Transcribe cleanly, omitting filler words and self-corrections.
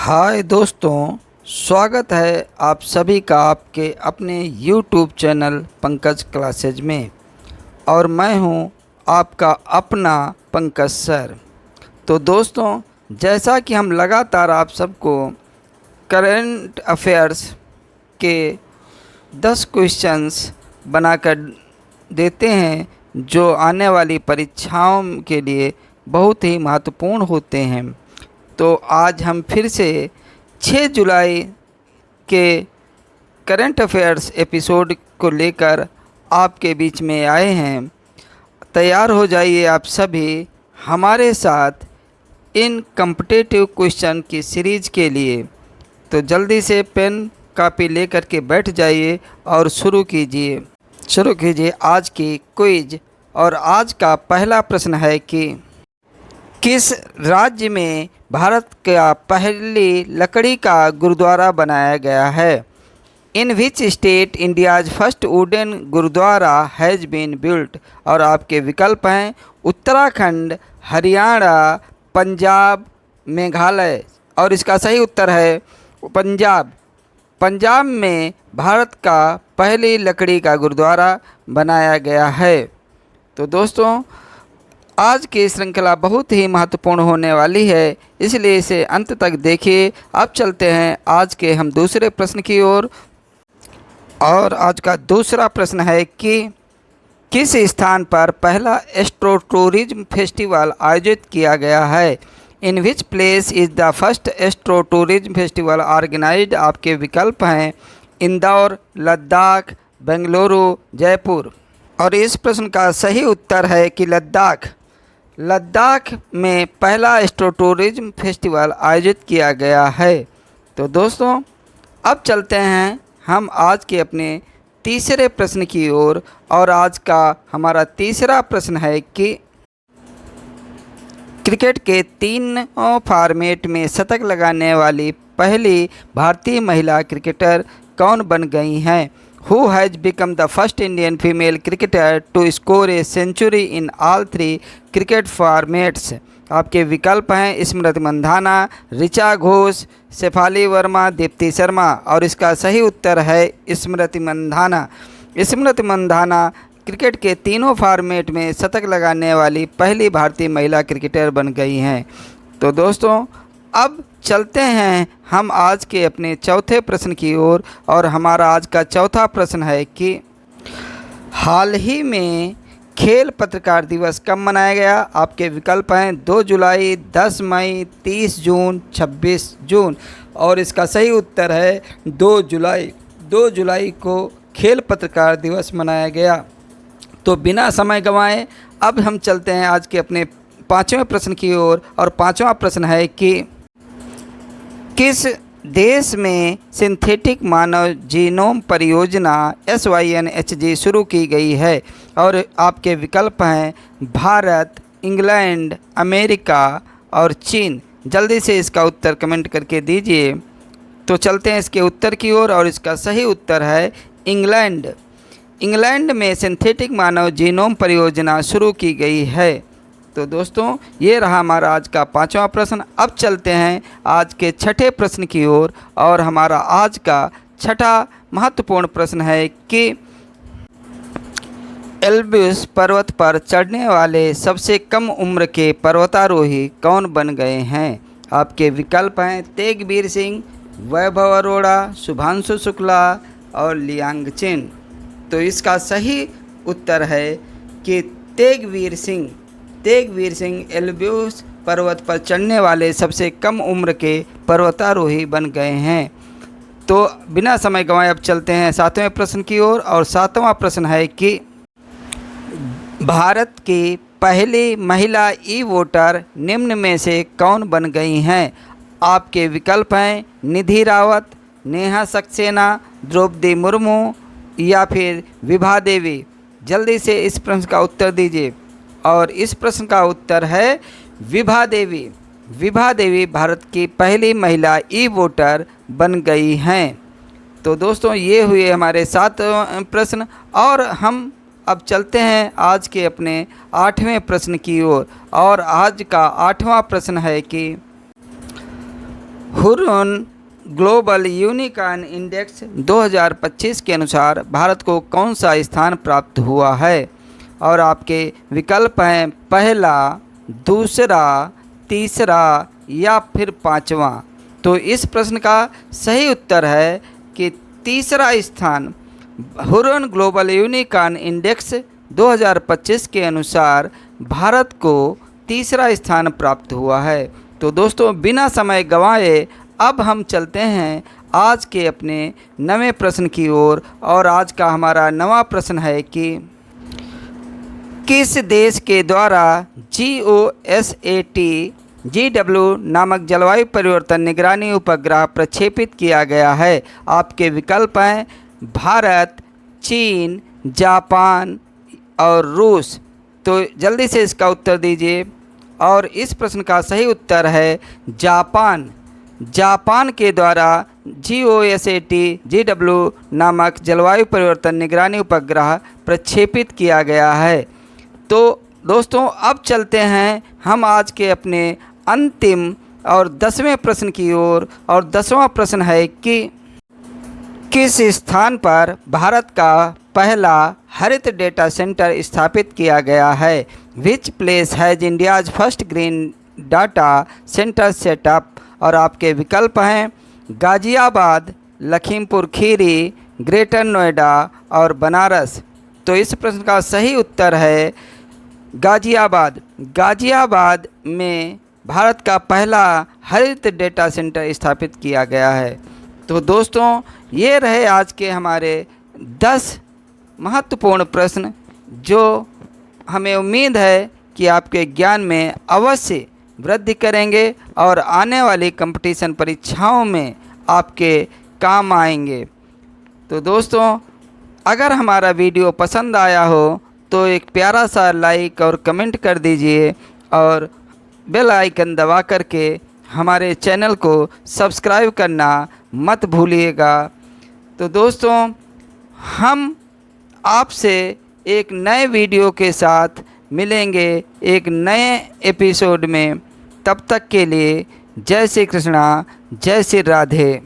हाय दोस्तों, स्वागत है आप सभी का आपके अपने YouTube चैनल पंकज क्लासेज में। और मैं हूं आपका अपना पंकज सर। तो दोस्तों, जैसा कि हम लगातार आप सबको करंट अफेयर्स के 10 क्वेश्चंस बनाकर देते हैं जो आने वाली परीक्षाओं के लिए बहुत ही महत्वपूर्ण होते हैं। तो आज हम फिर से 6 जुलाई के करंट अफेयर्स एपिसोड को लेकर आपके बीच में आए हैं। तैयार हो जाइए आप सभी हमारे साथ इन कॉम्पिटिटिव क्वेश्चन की सीरीज के लिए। तो जल्दी से पेन कापी लेकर के बैठ जाइए और शुरू कीजिए आज की क्विज। और आज का पहला प्रश्न है कि किस राज्य में भारत का पहली लकड़ी का गुरुद्वारा बनाया गया है? In which state India's first wooden gurdwara has been built? और आपके विकल्प हैं उत्तराखंड, हरियाणा, पंजाब, मेघालय। और इसका सही उत्तर है पंजाब। पंजाब में भारत का पहली लकड़ी का गुरुद्वारा बनाया गया है। तो दोस्तों, आज की श्रृंखला बहुत ही महत्वपूर्ण होने वाली है, इसलिए इसे अंत तक देखिए। अब चलते हैं आज के हम दूसरे प्रश्न की ओर। और आज का दूसरा प्रश्न है कि किस स्थान पर पहला एस्ट्रो टूरिज्म फेस्टिवल आयोजित किया गया है? In which place is the first astro tourism festival organised? आपके विकल्प हैं इंदौर, लद्दाख, बेंगलुरु, जयपुर। और इस प्रश्न का सही उत्तर है कि लद्दाख में पहला एस्ट्रो टूरिज्म फेस्टिवल आयोजित किया गया है। तो दोस्तों, अब चलते हैं हम आज के अपने तीसरे प्रश्न की ओर। और आज का हमारा तीसरा प्रश्न है कि क्रिकेट के 3 फॉर्मेट में शतक लगाने वाली पहली भारतीय महिला क्रिकेटर कौन बन गई हैं? Who has become the first Indian female cricketer to score a century in all 3 cricket formats? आपके विकल्प हैं स्मृति मंधाना, ऋचा घोष, शेफाली वर्मा, दीप्ति शर्मा। और इसका सही उत्तर है स्मृति मंधाना। स्मृति मंधाना क्रिकेट के तीनों फॉर्मेट में शतक लगाने वाली पहली भारतीय महिला क्रिकेटर बन गई हैं। तो दोस्तों, अब चलते हैं हम आज के अपने चौथे प्रश्न की ओर। और हमारा आज का चौथा प्रश्न है कि हाल ही में खेल पत्रकार दिवस कब मनाया गया? आपके विकल्प हैं 2 जुलाई, 10 मई, 30 जून, 26 जून। और इसका सही उत्तर है 2 जुलाई। 2 जुलाई को खेल पत्रकार दिवस मनाया गया। तो बिना समय गंवाए अब हम चलते हैं आज के अपने 5वें प्रश्न की ओर। और 5वां प्रश्न है कि किस देश में सिंथेटिक मानव जीनोम परियोजना SYNHG शुरू की गई है? और आपके विकल्प हैं भारत, इंग्लैंड, अमेरिका और चीन। जल्दी से इसका उत्तर कमेंट करके दीजिए। तो चलते हैं इसके उत्तर की ओर। और इसका सही उत्तर है इंग्लैंड। इंग्लैंड में सिंथेटिक मानव जीनोम परियोजना शुरू की गई है। तो दोस्तों, ये रहा हमारा आज का 5वां प्रश्न। अब चलते हैं आज के 6ठे प्रश्न की ओर। और हमारा आज का 6ठा महत्वपूर्ण प्रश्न है कि एल्ब्रूस पर्वत पर चढ़ने वाले सबसे कम उम्र के पर्वतारोही कौन बन गए हैं? आपके विकल्प हैं तेगवीर सिंह, वैभव अरोड़ा, शुभांशु शुक्ला और लियांगचेन। तो इसका सही उत्तर है कि तेगवीर सिंह एल्ब्रूस पर्वत पर चढ़ने वाले सबसे कम उम्र के पर्वतारोही बन गए हैं। तो बिना समय गंवाए अब चलते हैं 7वें प्रश्न की ओर। और 7वां प्रश्न है कि भारत की पहली महिला ई वोटर निम्न में से कौन बन गई हैं? आपके विकल्प हैं निधि रावत, नेहा सक्सेना, द्रौपदी मुर्मू या फिर विभा देवी। जल्दी से इस प्रश्न का उत्तर दीजिए। और इस प्रश्न का उत्तर है विभा देवी। विभा देवी भारत की पहली महिला ई वोटर बन गई हैं। तो दोस्तों, ये हुए हमारे 7 प्रश्न। और हम अब चलते हैं आज के अपने 8वें प्रश्न की ओर। और आज का 8वां प्रश्न है कि हुर्रियन ग्लोबल यूनिकॉर्न इंडेक्स 2025 के अनुसार भारत को कौन सा स्थान प्राप्त हुआ है? और आपके विकल्प हैं पहला, दूसरा, तीसरा या फिर पांचवा। तो इस प्रश्न का सही उत्तर है कि तीसरा स्थान। हुर्रियन ग्लोबल यूनिकॉर्न इंडेक्स 2025 के अनुसार भारत को तीसरा स्थान प्राप्त हुआ है। तो दोस्तों, बिना समय गंवाए अब हम चलते हैं आज के अपने नवे प्रश्न की ओर। और आज का हमारा नवा प्रश्न है कि किस देश के द्वारा GOSAT-GW नामक जलवायु परिवर्तन निगरानी उपग्रह प्रक्षेपित किया गया है? आपके विकल्प हैं भारत, चीन, जापान और रूस। तो जल्दी से इसका उत्तर दीजिए। और इस प्रश्न का सही उत्तर है जापान। जापान के द्वारा GOSAT-GW नामक जलवायु परिवर्तन निगरानी उपग्रह प्रक्षेपित किया गया है। तो दोस्तों, अब चलते हैं हम आज के अपने अंतिम और 10वें प्रश्न की ओर। और 10वां प्रश्न है कि किस स्थान पर भारत का पहला हरित डेटा सेंटर स्थापित किया गया है? Which place has India's first green data centre setup? और आपके विकल्प हैं गाज़ियाबाद, लखीमपुर खीरी, ग्रेटर नोएडा और बनारस। तो इस प्रश्न का सही उत्तर है गाज़ियाबाद। गाज़ियाबाद में भारत का पहला हरित डेटा सेंटर स्थापित किया गया है। तो दोस्तों, ये रहे आज के हमारे 10 महत्वपूर्ण प्रश्न, जो हमें उम्मीद है कि आपके ज्ञान में अवश्य वृद्धि करेंगे और आने वाली कंपटीशन परीक्षाओं में आपके काम आएंगे। तो दोस्तों, अगर हमारा वीडियो पसंद आया हो तो एक प्यारा सा लाइक और कमेंट कर दीजिए और बेल आइकन दबा करके हमारे चैनल को सब्सक्राइब करना मत भूलिएगा। तो दोस्तों, हम आपसे एक नए वीडियो के साथ मिलेंगे एक नए एपिसोड में। तब तक के लिए जय श्री कृष्णा, जय श्री राधे।